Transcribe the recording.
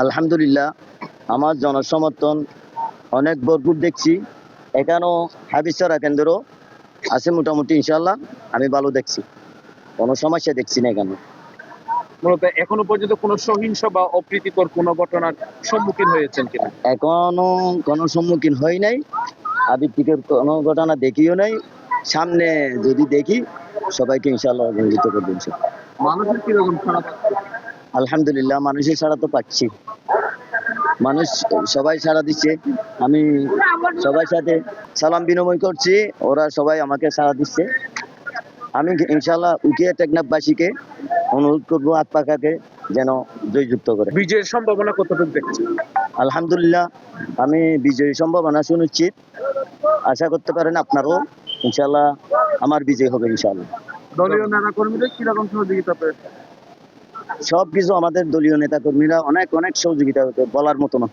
আলহামদুলিল্লাহ, আমার জনসমর্থন অনেক ভরপুর দেখছি। এখানেও হাফিজরা কেন্দ্র আছে মোটামুটি, ইনশাল্লাহ আমি ভালো দেখছি, কোনো সমস্যা দেখছি না এখানে। মূলত এখনো পর্যন্ত কোনো সহিংস বা অপ্রীতিকর কোনো ঘটনার সম্মুখীন হয়েছেন কিনা? এখনো কোনো সম্মুখীন হই নাই, আবৃত্তিকের কোনো ঘটনা দেখিও নাই। সামনে যদি দেখি সবাইকে ইনশাল্লাহ অবহিত করবো ইনশাল্লাহ। মানুষের কিরকম সাড়া পাচ্ছে? আলহামদুলিল্লাহ, মানুষের সাড়া তো পাচ্ছি, মানুষ সবাই সাড়া দিচ্ছে। আমি সবার সাথে সালাম বিনিময় করছি, ওরা সবাই আমাকে সাড়া দিচ্ছে। আমি ইনশাল্লাহ উকিয়া টেকনাফবাসীকে অনুরোধ করবো আত্মাকাকে যেন জয়যুক্ত করে। বিজয়ের সম্ভাবনা কতটুকু দেখছেন? আলহামদুলিল্লাহ, আমি বিজয়ী সম্ভাবনা সুনিশ্চিত। আশা করতে পারেন আপনারাও, ইনশাল্লাহ আমার বিজয় হবে ইনশাল্লাহ। দলীয় নেতা কর্মীদের কিরকম সহযোগিতা পেয়েছে? সবকিছু আমাদের দলীয় নেতা কর্মীরা অনেক অনেক সহযোগিতা হতে বলার মতো না।